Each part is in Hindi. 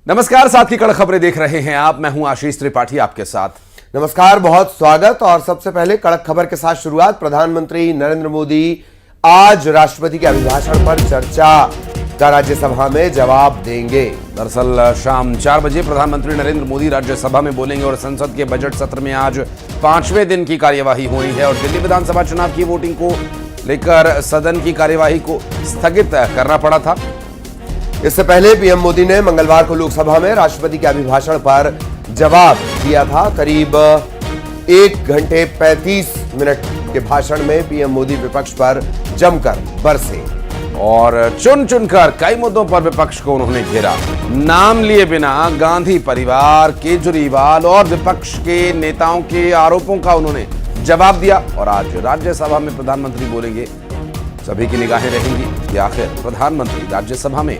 नमस्कार, साथ की कड़क खबरें देख रहे हैं आप। मैं हूं आशीष त्रिपाठी आपके साथ। नमस्कार, बहुत स्वागत। और सबसे पहले कड़क खबर के साथ शुरुआत। प्रधानमंत्री नरेंद्र मोदी आज राष्ट्रपति के अभिभाषण पर चर्चा का राज्यसभा में जवाब देंगे। दरअसल शाम 4 बजे प्रधानमंत्री नरेंद्र मोदी राज्यसभा में बोलेंगे और संसद के बजट सत्र में आज 5वें दिन की कार्यवाही हुई है और दिल्ली विधानसभा चुनाव की वोटिंग को लेकर सदन की कार्यवाही को स्थगित करना पड़ा था। इससे पहले पीएम मोदी ने मंगलवार को लोकसभा में राष्ट्रपति के अभिभाषण पर जवाब दिया था। करीब 1 घंटे 35 मिनट के भाषण में पीएम मोदी विपक्ष पर जमकर बरसे और चुन चुनकर कई मुद्दों पर विपक्ष को उन्होंने घेरा। नाम लिए बिना गांधी परिवार, केजरीवाल और विपक्ष के नेताओं के आरोपों का उन्होंने जवाब दिया। और आज राज्यसभा में प्रधानमंत्री बोलेंगे। सभी की निगाहें रहेंगी कि आखिर प्रधानमंत्री राज्यसभा में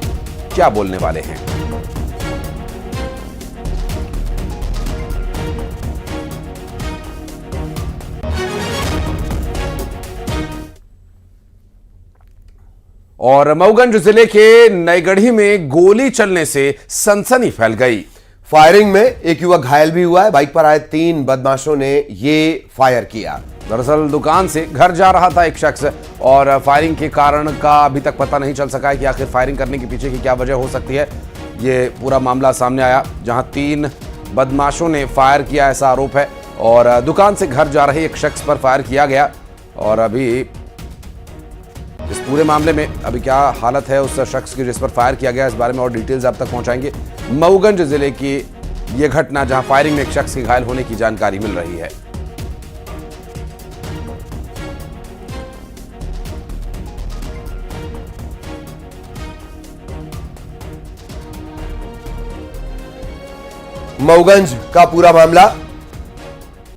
क्या बोलने वाले हैं। और मऊगंज जिले के नईगढ़ी में गोली चलने से सनसनी फैल गई। फायरिंग में एक युवक घायल भी हुआ है। बाइक पर आए 3 बदमाशों ने ये फायर किया। दरअसल दुकान से घर जा रहा था एक शख्स और फायरिंग के कारण का अभी तक पता नहीं चल सका है कि आखिर फायरिंग करने के पीछे की क्या वजह हो सकती है। ये पूरा मामला सामने आया जहां 3 बदमाशों ने फायर किया, ऐसा आरोप है। और दुकान से घर जा रहे एक शख्स पर फायर किया गया और अभी इस पूरे मामले में अभी क्या हालत है उस शख्स की जिस पर फायर किया गया, इस बारे में और डिटेल्स आप तक पहुंचाएंगे। मऊगंज जिले की यह घटना जहां फायरिंग में एक शख्स के घायल होने की जानकारी मिल रही है। मऊगंज का पूरा मामला।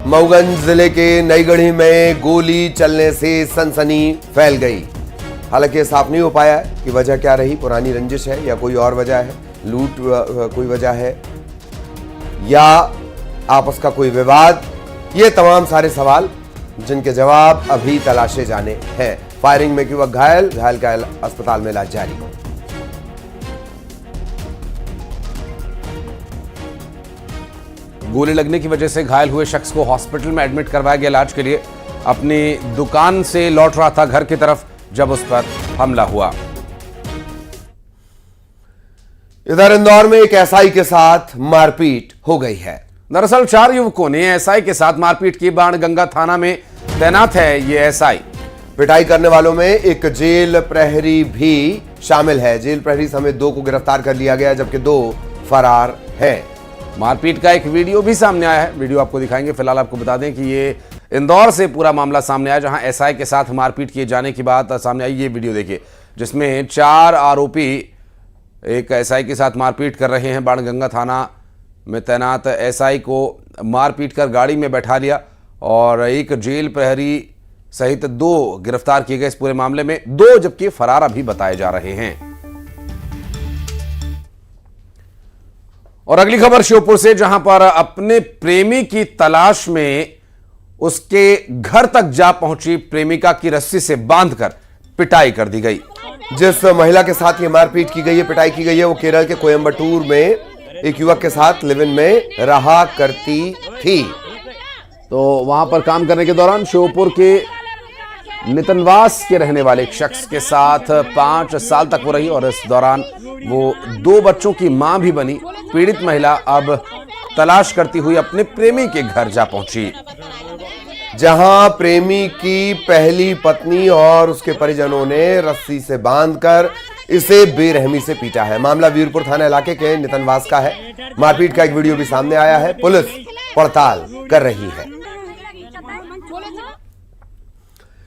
मऊगंज जिले के नईगढ़ी में गोली चलने से सनसनी फैल गई। हालांकि साफ नहीं हो पाया है कि वजह क्या रही। पुरानी रंजिश है या कोई और वजह है, लूट कोई वजह है या आपस का कोई विवाद। ये तमाम सारे सवाल जिनके जवाब अभी तलाशे जाने हैं। फायरिंग में युवक घायल का अस्पताल में इलाज जारी। गोली लगने की वजह से घायल हुए शख्स को हॉस्पिटल में एडमिट करवाया गया इलाज के लिए। अपनी दुकान से लौट रहा था घर की तरफ जब उस पर हमला हुआ। इधर इंदौर में एक एसआई के साथ मारपीट हो गई है। दरअसल 4 युवकों ने एसआई के साथ मारपीट की। बाणगंगा थाना में तैनात है ये एसआई। पिटाई करने वालों में एक जेल प्रहरी भी शामिल है। जेल प्रहरी समेत 2 को गिरफ्तार कर लिया गया जबकि 2 फरार हैं। मारपीट का एक वीडियो भी सामने आया है, वीडियो आपको दिखाएंगे। फिलहाल आपको बता दें कि ये इंदौर से पूरा मामला सामने आया जहां एसआई के साथ मारपीट किए जाने की बात सामने आई। ये वीडियो देखिए जिसमें 4 आरोपी एक एसआई के साथ मारपीट कर रहे हैं। बाणगंगा थाना में तैनात एसआई को मारपीट कर गाड़ी में बैठा लिया और एक जेल प्रहरी सहित 2 गिरफ्तार किए गए इस पूरे मामले में। 2 जबकि फरार अभी बताए जा रहे हैं। और अगली खबर श्योपुर से, जहां पर अपने प्रेमी की तलाश में उसके घर तक जा पहुंची प्रेमिका की रस्सी से बांधकर पिटाई कर दी गई। जिस महिला के साथ ये मारपीट की गई है, पिटाई की गई है, वो केरल के कोयंबटूर में एक युवक के साथ लिव इन में रहा करती थी। तो वहां पर काम करने के दौरान श्योपुर के नितनवास के रहने वाले एक शख्स के साथ 5 साल तक वो रही और इस दौरान वो 2 बच्चों की मां भी बनी। पीड़ित महिला अब तलाश करती हुई अपने प्रेमी के घर जा पहुंची, जहां प्रेमी की पहली पत्नी और उसके परिजनों ने रस्सी से बांधकर इसे बेरहमी से पीटा है। मामला वीरपुर थाना इलाके के नितनवास का है। मारपीट का एक वीडियो भी सामने आया है। पुलिस पड़ताल कर रही है।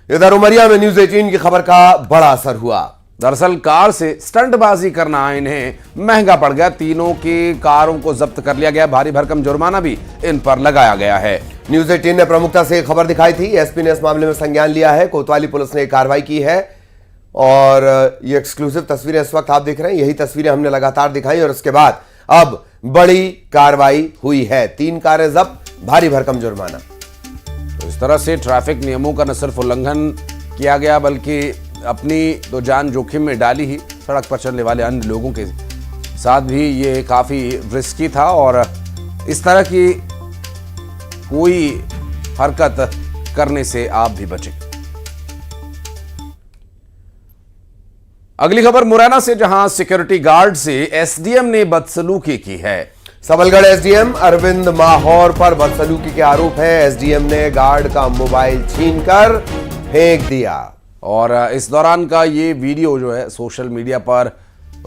इधर उमरिया में न्यूज 18 की खबर का बड़ा असर हुआ। दरअसल कार से स्टंटबाजी करना इन्हें महंगा पड़ गया। तीनों की कारों को जब्त कर लिया गया। भारी भरकम जुर्माना भी इन पर लगाया गया है। न्यूज 18 ने प्रमुखता से खबर दिखाई थी। एसपी ने इस मामले में संज्ञान लिया है। कोतवाली पुलिस ने कार्रवाई की है और ये एक्सक्लूसिव तस्वीरें इस वक्त आप देख रहे हैं। यही तस्वीरें हमने लगातार दिखाई और उसके बाद अब बड़ी कार्रवाई हुई है। 3 कारें जब्त, भारी भरकम जुर्माना। तो इस तरह से ट्रैफिक नियमों का न सिर्फ उल्लंघन किया गया बल्कि अपनी तो जान जोखिम में डाली ही, सड़क पर चलने वाले अन्य लोगों के साथ भी ये काफी रिस्की था और इस तरह की कोई हरकत करने से आप भी बचें। अगली खबर मुरैना से, जहां सिक्योरिटी गार्ड से एसडीएम ने बदसलूकी की है। सबलगढ़ एसडीएम अरविंद माहौर पर बदसलूकी के आरोप है। एसडीएम ने गार्ड का मोबाइल छीनकर फेंक दिया और इस दौरान का ये वीडियो जो है सोशल मीडिया पर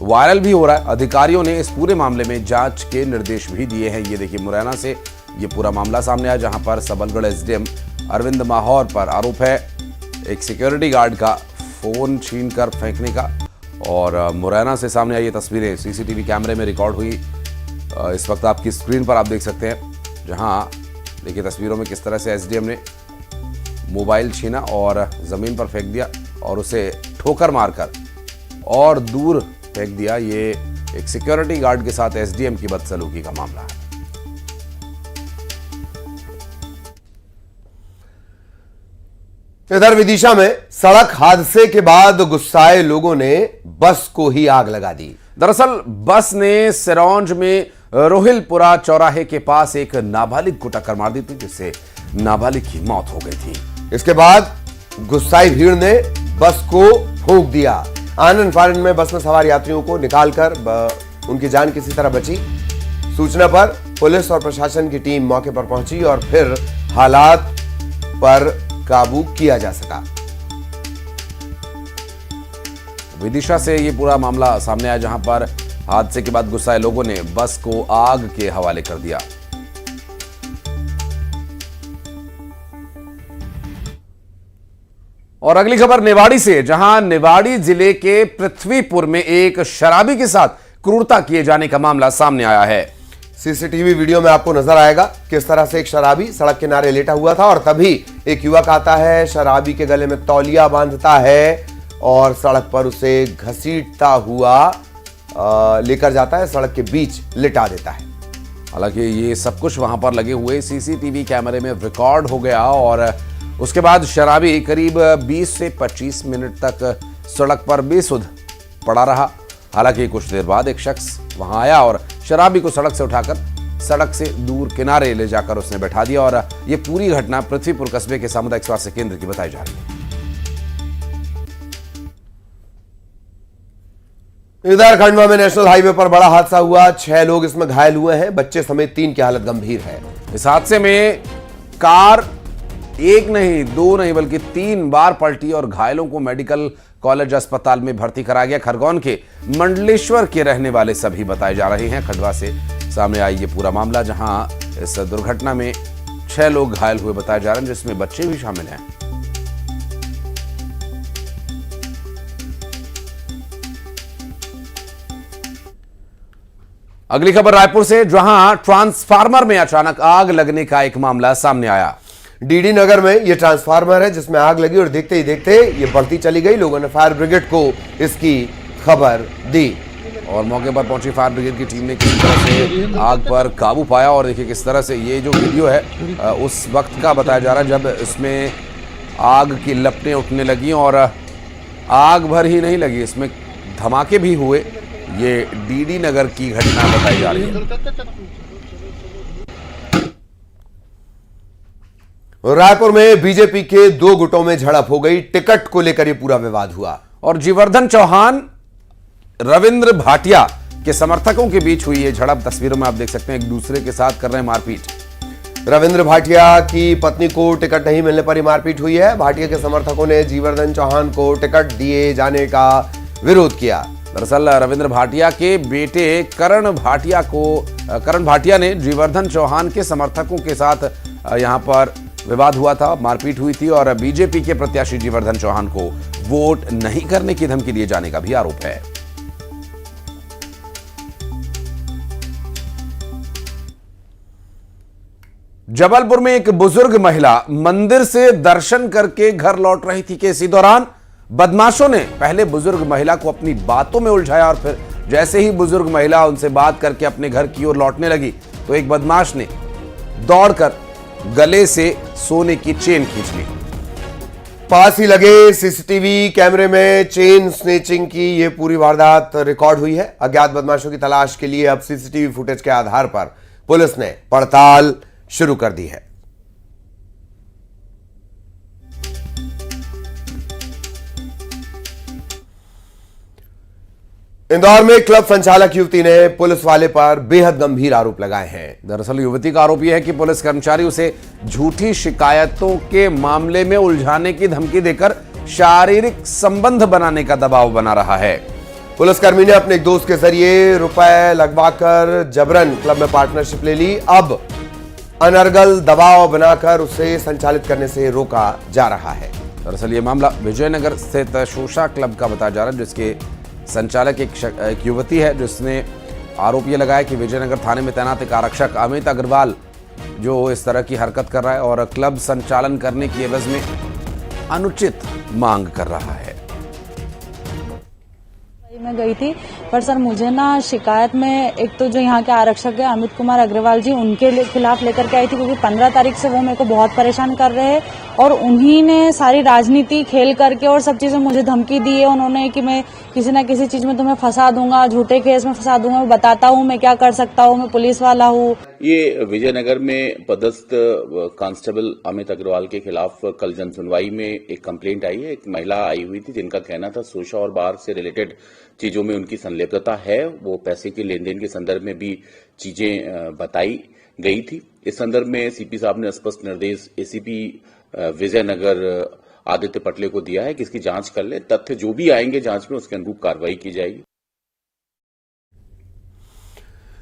वायरल भी हो रहा है। अधिकारियों ने इस पूरे मामले में जांच के निर्देश भी दिए हैं। ये देखिए मुरैना से ये पूरा मामला सामने आया, जहां पर सबलगढ़ एसडीएम अरविंद माहौर पर आरोप है एक सिक्योरिटी गार्ड का फोन छीनकर फेंकने का। और मुरैना से सामने आई ये तस्वीरें सीसीटीवी कैमरे में रिकॉर्ड हुई। इस वक्त आपकी स्क्रीन पर आप देख सकते हैं, जहां देखिए तस्वीरों में किस तरह से एसडीएम ने मोबाइल छीना और जमीन पर फेंक दिया और उसे ठोकर मारकर और दूर फेंक दिया। ये एक सिक्योरिटी गार्ड के साथ एसडीएम की बदसलूकी का मामला है। इधर विदिशा में सड़क हादसे के बाद गुस्साए लोगों ने बस को ही आग लगा दी। दरअसल बस ने सिरौंज में रोहिलपुरा चौराहे के पास एक नाबालिग को टक्कर मार दी थी, जिससे नाबालिग की मौत हो गई थी। इसके बाद गुस्साई भीड़ ने बस को फूंक दिया। आनंद फानन में बस में सवार यात्रियों को निकालकर उनकी जान किसी तरह बची। सूचना पर पुलिस और प्रशासन की टीम मौके पर पहुंची और फिर हालात पर काबू किया जा सका। विदिशा से ये पूरा मामला सामने आया, जहां पर हादसे के बाद गुस्साए लोगों ने बस को आग के हवाले कर दिया। और अगली खबर निवाड़ी से, जहां निवाड़ी जिले के पृथ्वीपुर में एक शराबी के साथ क्रूरता किए जाने का मामला सामने आया है। सीसीटीवी वीडियो में आपको नजर आएगा किस तरह से एक शराबी सड़क किनारे लेटा हुआ था और तभी एक युवक आता है, शराबी के गले में तौलिया बांधता है और सड़क पर उसे घसीटता हुआ लेकर जाता है, सड़क के बीच लिटा देता है। हालांकि ये सब कुछ वहां पर लगे हुए सीसीटीवी कैमरे में रिकॉर्ड हो गया और उसके बाद शराबी करीब 20 से 25 मिनट तक सड़क पर बेसुध पड़ा रहा। हालांकि कुछ देर बाद एक शख्स वहां आया और शराबी को सड़क से उठाकर सड़क से दूर किनारे ले जाकर उसने बैठा दिया। और यह पूरी घटना पृथ्वीपुर कस्बे के सामुदायिक स्वास्थ्य केंद्र की बताई जा रही है। इधर खंडवा में नेशनल हाईवे पर बड़ा हादसा हुआ। 6 लोग इसमें घायल हुए हैं, बच्चे समेत 3 की हालत गंभीर है। इस हादसे में कार एक नहीं, 2 नहीं बल्कि 3 बार पलटी और घायलों को मेडिकल कॉलेज अस्पताल में भर्ती कराया गया। खरगोन के मंडलेश्वर के रहने वाले सभी बताए जा रहे हैं। खंडवा से सामने आई ये पूरा मामला, जहां इस दुर्घटना में 6 लोग घायल हुए बताए जा रहे हैं, जिसमें बच्चे भी शामिल हैं। अगली खबर रायपुर से, जहां ट्रांसफार्मर में अचानक आग लगने का एक मामला सामने आया। डीडी नगर में यह ट्रांसफार्मर है जिसमें आग लगी और देखते ही देखते ये बढ़ती चली गई। लोगों ने फायर ब्रिगेड को इसकी खबर दी और मौके पर पहुंची फायर ब्रिगेड की टीम ने किसी तरह से आग पर काबू पाया। और देखिए किस तरह से ये जो वीडियो है उस वक्त का बताया जा रहा है जब इसमें आग की लपटें उठने लगी और आग भर ही नहीं लगी, इसमें धमाके भी हुए। ये डीडी नगर की घटना बताई जा रही है। रायपुर में बीजेपी के 2 गुटों में झड़प हो गई। टिकट को लेकर यह पूरा विवाद हुआ और जीवर्धन चौहान रविंद्र भाटिया के समर्थकों के बीच हुई ये झड़प। तस्वीरों में आप देख सकते हैं, एक दूसरे के साथ कर रहे हैं मारपीट। रविंद्र भाटिया की पत्नी को टिकट नहीं मिलने पर ही मारपीट हुई है। भाटिया के समर्थकों ने जीवर्धन चौहान को टिकट दिए जाने का विरोध किया। दरअसल रविंद्र भाटिया के बेटे करण भाटिया ने जीवर्धन चौहान के समर्थकों के साथ यहां पर विवाद हुआ था, मारपीट हुई थी और बीजेपी के प्रत्याशी जीवर्धन चौहान को वोट नहीं करने की धमकी दिए जाने का भी आरोप है। जबलपुर में एक बुजुर्ग महिला मंदिर से दर्शन करके घर लौट रही थी कि इसी दौरान बदमाशों ने पहले बुजुर्ग महिला को अपनी बातों में उलझाया और फिर जैसे ही बुजुर्ग महिला उनसे बात करके अपने घर की ओर लौटने लगी तो एक बदमाश ने दौड़कर गले से सोने की चेन खींच ली। पास ही लगे सीसीटीवी कैमरे में चेन स्नेचिंग की ये पूरी वारदात रिकॉर्ड हुई है। अज्ञात बदमाशों की तलाश के लिए अब सीसीटीवी फुटेज के आधार पर पुलिस ने पड़ताल शुरू कर दी है। इंदौर में क्लब संचालक युवती ने पुलिस वाले पर बेहद गंभीर आरोप लगाए हैं। दरअसल युवती का आरोप यह है कि पुलिस कर्मचारी उसे झूठी शिकायतों के मामले में उलझाने की धमकी देकर शारीरिक संबंध बनाने का दबाव बना रहा है। पुलिसकर्मी ने अपने एक दोस्त के जरिए रुपए लगवाकर जबरन क्लब में पार्टनरशिप ले ली। अब अनर्गल दबाव बनाकर उसे संचालित करने से रोका जा रहा है। दरअसल ये मामला विजयनगर स्थित शोषा क्लब का बताया जा रहा है, जिसके संचालक एक युवती है, जिसने आरोप ये लगाया कि विजयनगर थाने में तैनात एक आरक्षक अमित अग्रवाल जो इस तरह की हरकत कर रहा है और क्लब संचालन करने की एवज में अनुचित मांग कर रहा है। मैं गई थी, पर सर मुझे ना शिकायत में एक तो जो यहाँ के आरक्षक है अमित कुमार अग्रवाल जी, उनके खिलाफ लेकर के आई थी, क्योंकि 15 तारीख से वो मेरे को बहुत परेशान कर रहे हैं और उन्हीं ने सारी राजनीति खेल करके और सब चीजें मुझे धमकी दी है उन्होंने कि मैं किसी ना किसी चीज में तुम्हें फंसा दूंगा, झूठे केस में फंसा दूंगा, मैं बताता हूँ मैं क्या कर सकता हूँ, मैं पुलिस वाला हूँ। ये विजयनगर में पदस्थ कांस्टेबल अमित अग्रवाल के खिलाफ कल जन सुनवाई में एक कंप्लेंट आई है। एक महिला आई हुई थी जिनका कहना था सोशा और बार से रिलेटेड चीजों में उनकी संलिप्तता है। वो पैसे के लेन देन के संदर्भ में भी चीजें बताई गई थी। इस संदर्भ में सीपी साहब ने स्पष्ट निर्देश एसीपी विजयनगर आदित्य पटले को दिया है कि इसकी जांच कर ले, तथ्य जो भी आएंगे जांच में उसके अनुरूप कार्रवाई की जाएगी।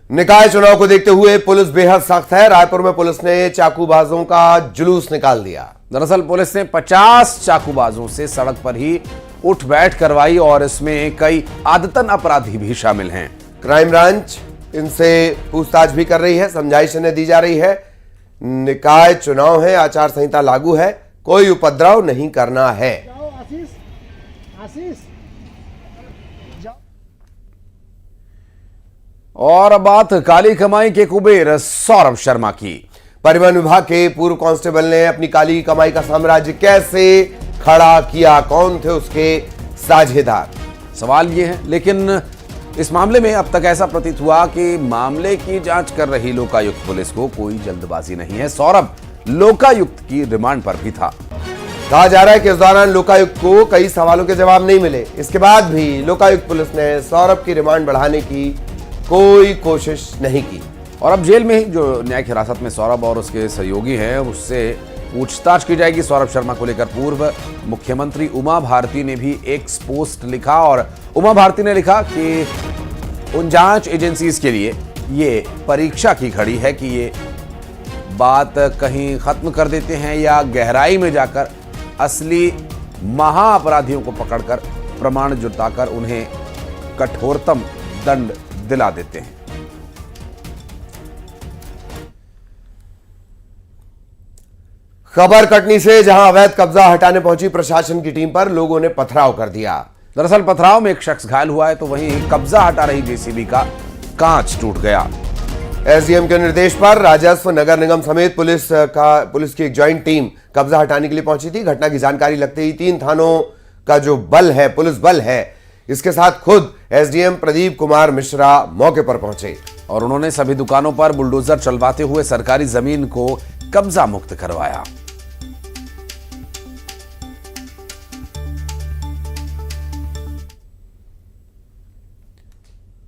निकाय चुनाव को देखते हुए पुलिस बेहद सख्त है। रायपुर में पुलिस ने चाकूबाजों का जुलूस निकाल दिया। दरअसल पुलिस ने 50 चाकूबाजों से सड़क पर ही उठ बैठ करवाई और इसमें कई आदतन अपराधी भी शामिल हैं। क्राइम ब्रांच इनसे पूछताछ भी कर रही है, समझाइश इन्हें दी जा रही है। निकाय चुनाव है, आचार संहिता लागू है, कोई उपद्रव नहीं करना है। और अब बात काली कमाई के कुबेर सौरभ शर्मा की। परिवहन विभाग के पूर्व कांस्टेबल ने अपनी काली कमाई का साम्राज्य कैसे खड़ा किया, कौन थे उसके साझेदार, सवाल ये है। लेकिन इस मामले में अब तक ऐसा प्रतीत हुआ कि मामले की जांच कर रही लोकायुक्त पुलिस को कोई जल्दबाजी नहीं है। सौरभ लोकायुक्त की रिमांड पर भी था। कहा जा रहा है कि इस दौरान लोकायुक्त को कई सवालों के जवाब नहीं मिले। इसके बाद भी लोकायुक्त पुलिस ने सौरभ की रिमांड बढ़ाने की कोई कोशिश नहीं की और अब जेल में ही जो न्यायिक हिरासत में सौरभ और उसके सहयोगी हैं उससे पूछताछ की जाएगी। सौरभ शर्मा को लेकर पूर्व मुख्यमंत्री उमा भारती ने भी एक पोस्ट लिखा और उमा भारती ने लिखा कि उन जांच एजेंसीज के लिए ये परीक्षा की घड़ी है कि ये बात कहीं खत्म कर देते हैं या गहराई में जाकर असली महाअपराधियों को पकड़कर प्रमाण जुटाकर उन्हें कठोरतम दंड दिला देते हैं। खबर कटनी से जहां अवैध कब्जा हटाने पहुंची प्रशासन की टीम पर लोगों ने पथराव कर दिया। दरअसल पथराव में एक शख्स घायल हुआ है तो वहीं कब्जा हटा रही जेसीबी का कांच टूट गया। एसडीएम के निर्देश पर राजस्व, नगर निगम समेत पुलिस की एक ज्वाइंट टीम कब्जा हटाने के लिए पहुंची थी। घटना की जानकारी लगते ही 3 थानों का जो बल है, पुलिस बल है, इसके साथ खुद एसडीएम प्रदीप कुमार मिश्रा मौके पर पहुंचे और उन्होंने सभी दुकानों पर बुलडोजर चलवाते हुए सरकारी जमीन को कब्जा मुक्त करवाया।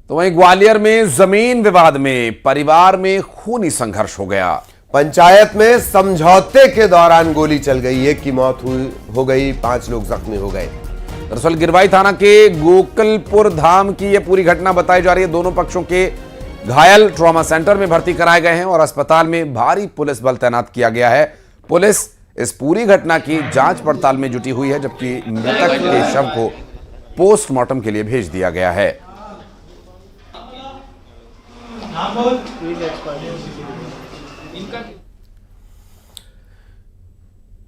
तो वहीं ग्वालियर में जमीन विवाद में परिवार में खूनी संघर्ष हो गया। पंचायत में समझौते के दौरान गोली चल गई, एक की मौत हो गई, 5 लोग जख्मी हो गए। दरअसल गिरवाई थाना के गोकुलपुर धाम की यह पूरी घटना बताई जा रही है। दोनों पक्षों के घायल ट्रॉमा सेंटर में भर्ती कराए गए हैं और अस्पताल में भारी पुलिस बल तैनात किया गया है। पुलिस इस पूरी घटना की जांच पड़ताल में जुटी हुई है, जबकि मृतक के शव को पोस्टमार्टम के लिए भेज दिया गया है।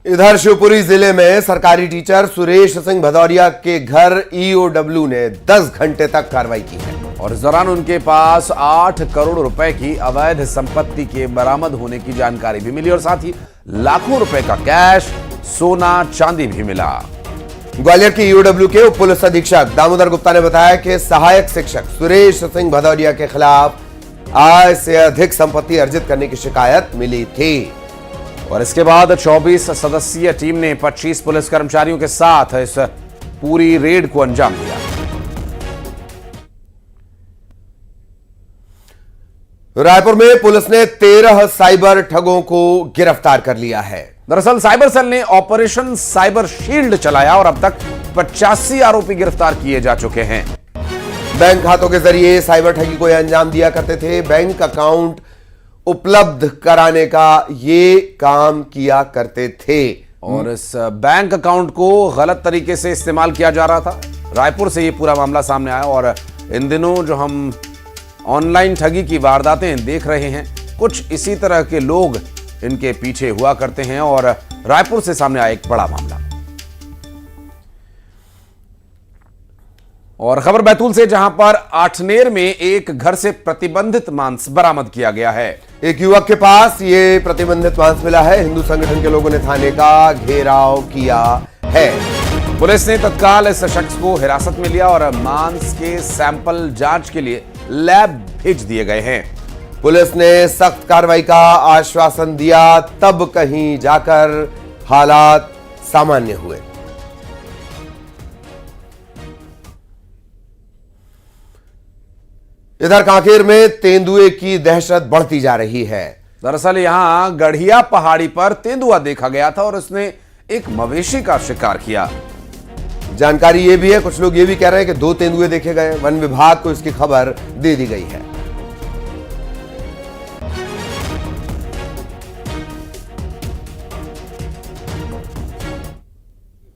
इधर शिवपुरी जिले में सरकारी टीचर सुरेश सिंह भदौरिया के घर ईओडब्ल्यू ने 10 घंटे तक कार्रवाई की है और इस दौरान उनके पास 8 करोड़ रुपए की अवैध संपत्ति के बरामद होने की जानकारी भी मिली और साथ ही लाखों रुपए का कैश, सोना चांदी भी मिला। ग्वालियर की यूडब्ल्यू के उप पुलिस अधीक्षक दामोदर गुप्ता ने बताया कि सहायक शिक्षक सुरेश सिंह भदौरिया के खिलाफ आय से अधिक संपत्ति अर्जित करने की शिकायत मिली थी। और इसके बाद 24 सदस्यीय टीम ने 25 पुलिस कर्मचारियों के साथ इस पूरी रेड को अंजाम दिया। रायपुर में पुलिस ने 13 साइबर ठगों को गिरफ्तार कर लिया है। दरअसल साइबर सेल ने ऑपरेशन साइबर शील्ड चलाया और अब तक 85 आरोपी गिरफ्तार किए जा चुके हैं। बैंक खातों के जरिए साइबर ठगी को यह अंजाम दिया करते थे। बैंक अकाउंट उपलब्ध कराने का ये काम किया करते थे और इस बैंक अकाउंट को गलत तरीके से इस्तेमाल किया जा रहा था। रायपुर से ये पूरा मामला सामने आया और इन दिनों जो हम ऑनलाइन ठगी की वारदातें देख रहे हैं, कुछ इसी तरह के लोग इनके पीछे हुआ करते हैं और रायपुर से सामने आया एक बड़ा मामला। और खबर बैतूल से, जहां पर आठनेर में एक घर से प्रतिबंधित मांस बरामद किया गया है। एक युवक के पास ये प्रतिबंधित मांस मिला है। हिंदू संगठन के लोगों ने थाने का घेराव किया है। पुलिस ने तत्काल इस शख्स को हिरासत में लिया और मांस के सैंपल जांच के लिए लैब भेज दिए गए हैं। पुलिस ने सख्त कार्रवाई का आश्वासन दिया, तब कहीं जाकर हालात सामान्य हुए। इधर कांकेर में तेंदुए की दहशत बढ़ती जा रही है। दरअसल यहां गढ़िया पहाड़ी पर तेंदुआ देखा गया था और उसने एक मवेशी का शिकार किया। जानकारी ये भी है, कुछ लोग ये भी कह रहे हैं कि 2 तेंदुए देखे गए। वन विभाग को इसकी खबर दे दी गई है।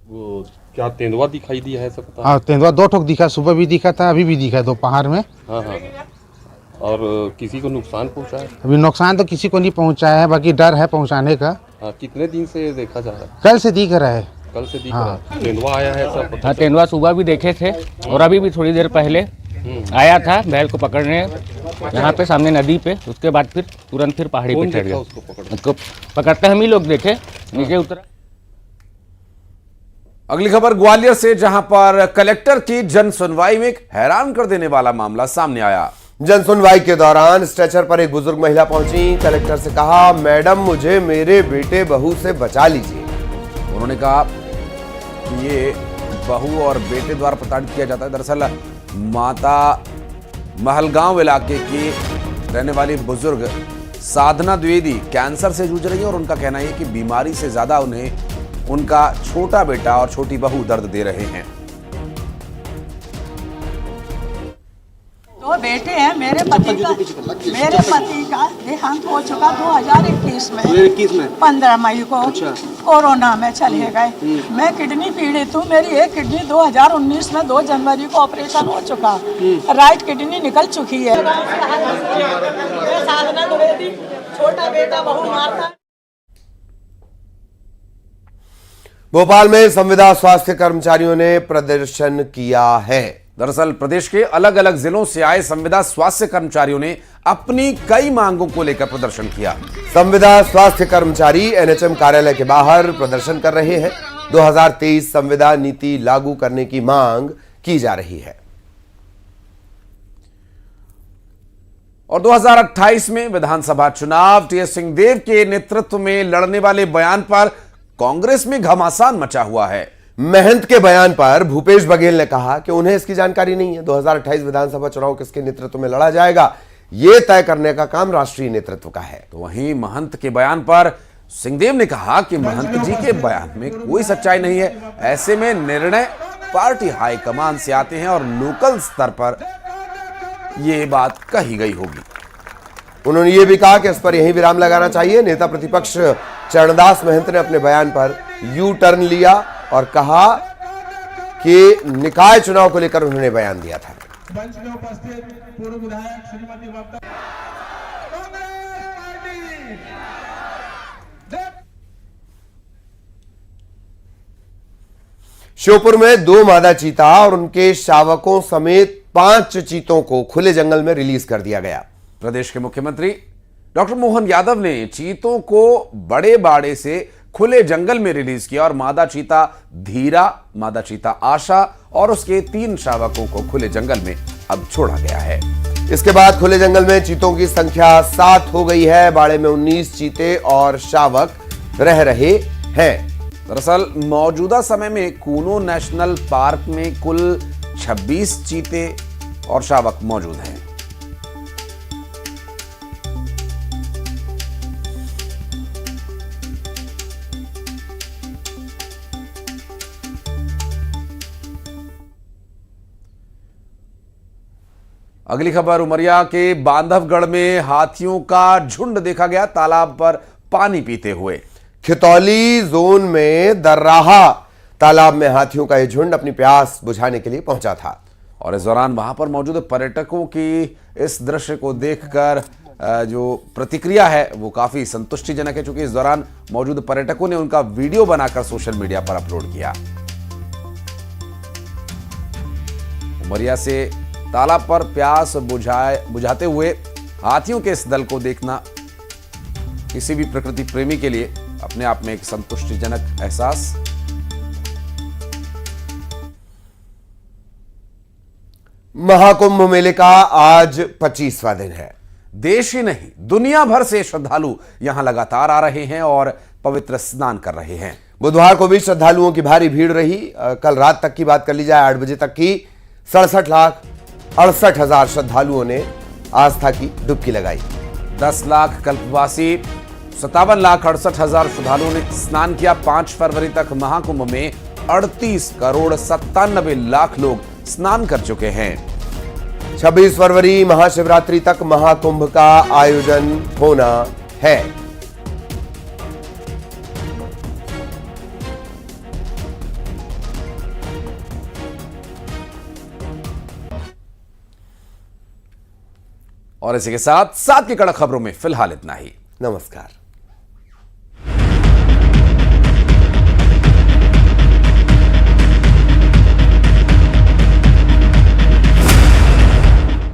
वो क्या तेंदुआ दिखाई दिया है सबका? हाँ, तेंदुआ 2 ठोक दिखा, सुबह भी दिखा था, अभी भी दिखा है दोपहर में। हाँ हाँ। और किसी को नुकसान पहुंचा है? अभी नुकसान तो किसी को नहीं पहुंचाया है, बाकी डर है पहुंचाने का। हाँ, कितने दिन से देखा जा रहा है? कल से दिख रहा है। कल से दिख रहा है। तेंदुआ आया है सब? हाँ, तेंदुआ सुबह भी देखे थे और अभी भी थोड़ी देर पहले आया था बैल को पकड़ने यहाँ पे सामने नदी पे। उसके बाद फिर तुरंत फिर पहाड़ी पे चढ़ गया। उसको पकड़ते हम ही लोग देखे, नीचे उतरा। अगली खबर ग्वालियर से, जहां पर कलेक्टर की जन सुनवाई में एक हैरान कर देने वाला मामला सामने आया। जन सुनवाई के दौरान स्ट्रेचर पर एक बुजुर्ग महिला पहुंची। कलेक्टर से कहा, मैडम मुझे मेरे बेटे बहू से बचा लीजिए। उन्होंने कहा कि ये बहू और बेटे द्वारा प्रताड़ित किया जाता है। दरअसल माता महलगांव इलाके की रहने वाली बुजुर्ग साधना द्विवेदी कैंसर से जूझ रही है और उनका कहना है कि बीमारी से ज्यादा उन्हें उनका छोटा बेटा और छोटी बहू दर्द दे रहे हैं। 2 बेटे हैं। मेरे पति का देहांत हो चुका 2021 में 15 मई को। कोरोना में चले गए। मैं किडनी पीड़ित हूँ। मेरी एक किडनी 2019 में 2 जनवरी को ऑपरेशन हो चुका। राइट किडनी निकल चुकी है। साधना द्विवेदी, छोटा बेटा बहू मारता। भोपाल में संविदा स्वास्थ्य कर्मचारियों ने प्रदर्शन किया है। दरअसल प्रदेश के अलग अलग जिलों से आए संविदा स्वास्थ्य कर्मचारियों ने अपनी कई मांगों को लेकर प्रदर्शन किया। संविदा स्वास्थ्य कर्मचारी एनएचएम कार्यालय के बाहर प्रदर्शन कर रहे हैं। 2023 संविदा नीति लागू करने की मांग की जा रही है। और 2028 में विधानसभा चुनाव, टीएस सिंहदेव के नेतृत्व में लड़ने वाले बयान पर कांग्रेस में घमासान मचा हुआ है। महंत के बयान पर भूपेश बघेल ने कहा कि उन्हें इसकी जानकारी नहीं है। 2028 विधानसभा चुनाव किसके नेतृत्व में लड़ा जाएगा, यह तय करने का काम राष्ट्रीय नेतृत्व का है। तो वहीं महंत के बयान पर सिंहदेव ने कहा कि महंत जी के बयान में कोई सच्चाई नहीं है। ऐसे में निर्णय पार्टी हाईकमान से आते हैं और लोकल स्तर पर यह बात कही गई होगी। उन्होंने ये भी कहा कि इस पर यहीं विराम लगाना चाहिए। नेता प्रतिपक्ष चरणदास महंत ने अपने बयान पर यू टर्न लिया और कहा कि निकाय चुनाव को लेकर उन्होंने बयान दिया था। मंच में उपस्थित पूर्व विधायक श्रीमती ममता श्योपुर में 2 मादा चीता और उनके शावकों समेत 5 चीतों को खुले जंगल में रिलीज कर दिया गया। प्रदेश के मुख्यमंत्री डॉक्टर मोहन यादव ने चीतों को बड़े बाड़े से खुले जंगल में रिलीज किया और मादा चीता धीरा, मादा चीता आशा और उसके 3 शावकों को खुले जंगल में अब छोड़ा गया है। इसके बाद खुले जंगल में चीतों की संख्या 7 हो गई है। बाड़े में 19 चीते और शावक रह रहे हैं। दरअसल मौजूदा समय में कूनो नेशनल पार्क में कुल 26 चीते और शावक मौजूद हैं। अगली खबर, उमरिया के बांधवगढ़ में हाथियों का झुंड देखा गया तालाब पर पानी पीते हुए। खितौली जोन में दर्राहा तालाब में हाथियों का यह झुंड अपनी प्यास बुझाने के लिए पहुंचा था और इस दौरान वहां पर मौजूद पर्यटकों की इस दृश्य को देखकर जो प्रतिक्रिया है वो काफी संतुष्टिजनक है, क्योंकि इस दौरान मौजूद पर्यटकों ने उनका वीडियो बनाकर सोशल मीडिया पर अपलोड किया। उमरिया से तालाब पर प्यास बुझाते हुए हाथियों के इस दल को देखना किसी भी प्रकृति प्रेमी के लिए अपने आप में एक संतुष्टिजनक एहसास। महाकुंभ मेले का आज 25वां दिन है। देश ही नहीं दुनिया भर से श्रद्धालु यहां लगातार आ रहे हैं और पवित्र स्नान कर रहे हैं। बुधवार को भी श्रद्धालुओं की भारी भीड़ रही। कल रात तक की बात कर ली जाए, 8 बजे तक की 67,68,000 श्रद्धालुओं ने आस्था की डुबकी लगाई। 10 लाख कल्पवासी 57,68,000 श्रद्धालुओं ने स्नान किया। 5 फरवरी तक महाकुंभ में 38,97,00,000 लोग स्नान कर चुके हैं। 26 फरवरी महाशिवरात्रि तक महाकुंभ का आयोजन होना है। और इसी के साथ की कड़क खबरों में फिलहाल इतना ही। नमस्कार।